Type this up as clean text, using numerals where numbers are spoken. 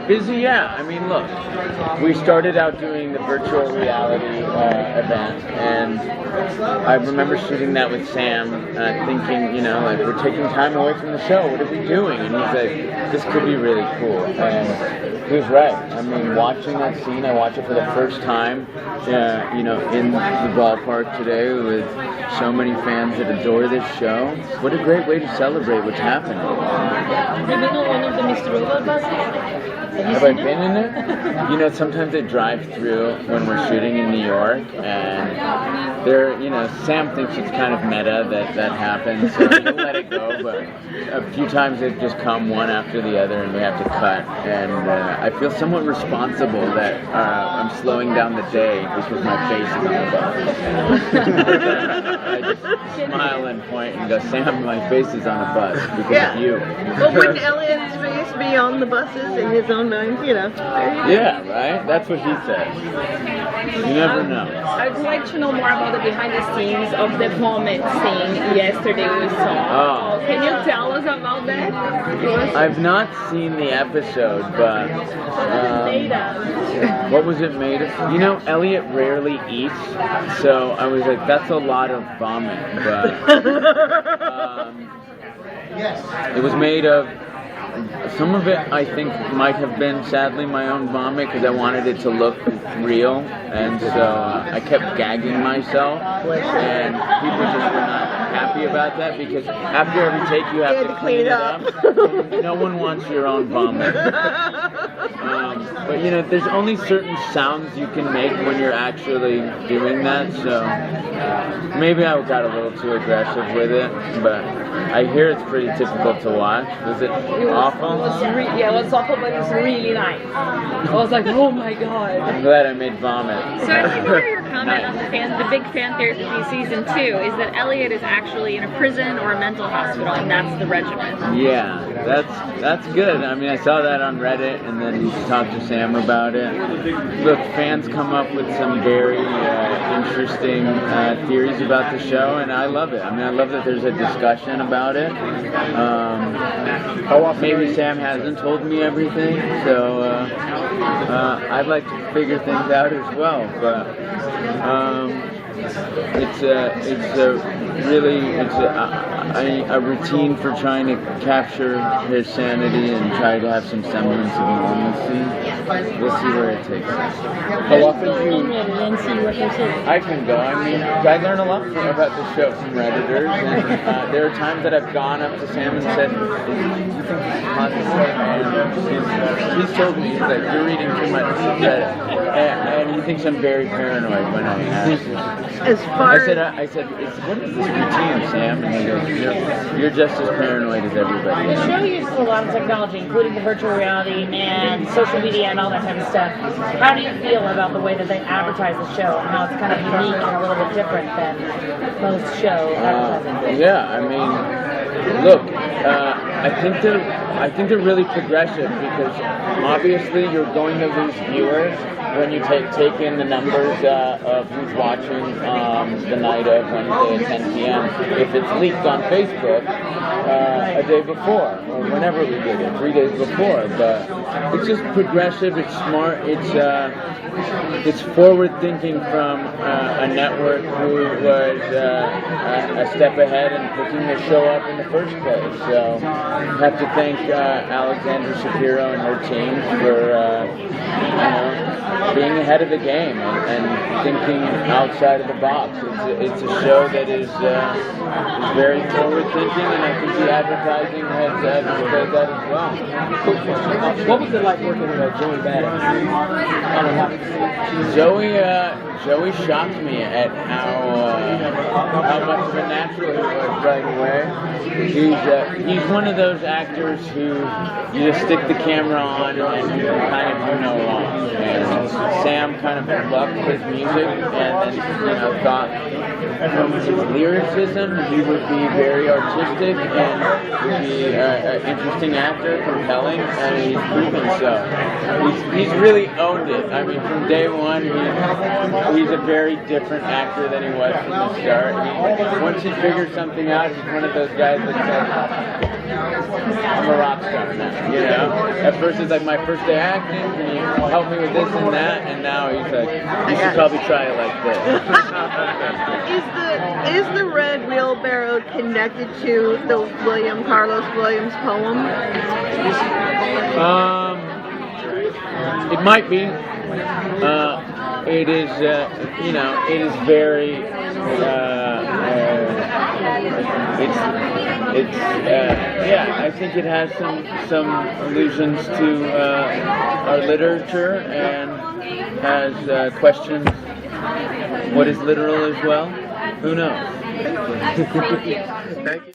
Busy, yeah. I mean, look, we started out doing the virtual reality event, and I remember shooting that with Sam, thinking, like, we're taking time away from the show. What are we doing? And he's like, this could be really cool. And he was right. I mean, watching that scene, I watched it for the first time, in the ballpark today with so many fans that adore this show. What a great way to celebrate what's happening. Have you been on one of the Mr. Robot buses? Have I been in it? Sometimes they drive through when we're shooting in New York, and they're, Sam thinks it's kind of meta that happens, so he'll let it go, but a few times they've just come one after the other, and we have to cut, and I feel somewhat responsible that I'm slowing down the day because my face is on the bus. I just smile and point and go, Sam, my face is on a bus because of you. Well, wouldn't Elliot's face be on the buses in his own mind, Yeah, right? That's what he says. You never know. I'd like to know more about the behind the scenes of the vomit scene yesterday we saw. Oh. Can you tell us about that? I've not seen the episode, but what was it made of? Elliot rarely eats, so I was like, that's a lot of vomit, but it was made of, some of it I think might have been sadly my own vomit because I wanted it to look real, and so I kept gagging myself, and people just were not happy about that because after every take you have to clean it up. No one wants your own vomit. But there's only certain sounds you can make when you're actually doing that, so maybe I got a little too aggressive with it, but I hear it's pretty difficult to watch. Was it awful? It was awful, but it was really nice. I was like, oh my god. I'm glad I made vomit. So I can hear your comment on the big fan theory for season 2 is that Elliot is actually in a prison or a mental hospital, and that's the regimen. Yeah, that's good. I mean, I saw that on Reddit, and then talked to Sam about it. Look, fans come up with some very interesting theories about the show, and I love it. I mean, I love that there's a discussion about it. Maybe Sam hasn't told me everything, so I'd like to figure things out as well, but it's a routine for trying to capture his sanity and try to have some semblance of normalcy. We'll see where it takes us. How often do you and see what they say? I can go. I mean, I learn a lot about the show from Redditors, and there are times that I've gone up to Sam and said, "Do you think this is possible?" And he's told me, he's like, "You're reading too much Reddit," and he thinks I'm very paranoid when I ask him. I said, what is this routine, Sam? And he goes, you're just as paranoid as everybody The else. show uses a lot of technology, including the virtual reality and social media and all that kind of stuff. How do you feel about the way that they advertise the show and how it's kind of unique and a little bit different than most show advertising? Yeah, I mean, look, I think they're really progressive because obviously you're going to lose viewers when you take in the numbers of who's watching the night of Wednesday at 10 p.m. If it's leaked on Facebook a day before or whenever we did it, 3 days before. But it's just progressive. It's smart. It's forward thinking from a network who was a step ahead in picking the show up in the first place. So I have to thank Alexandra Shapiro and her team for being ahead of the game and thinking outside of the box. It's a show that is very forward thinking, and I think the advertising has displayed that as well. What was it like working with Joey Badass? Joey shocked me at how much of a natural he was right away. He's one of those actors who you just stick the camera on and you kind of do no wrong. And Sam kind of loved his music and then thought from his lyricism, he would be very artistic and would be an interesting actor, compelling, and he's proven so. He's really owned it. I mean, from day one, he's a very different actor than he was from the start. Once he figures something out, he's one of those guys that's like, I'm a rock star now, you know? At first it's like, my first day acting, can you help me with this and that? And now he's like, you should probably try it like this. Is the red wheelbarrow connected to the William Carlos Williams poem? It might be. It is, you know, it is very, yeah, I think it has some allusions to our literature and has questions what is literal as well. Who knows? Thank you. Thank you.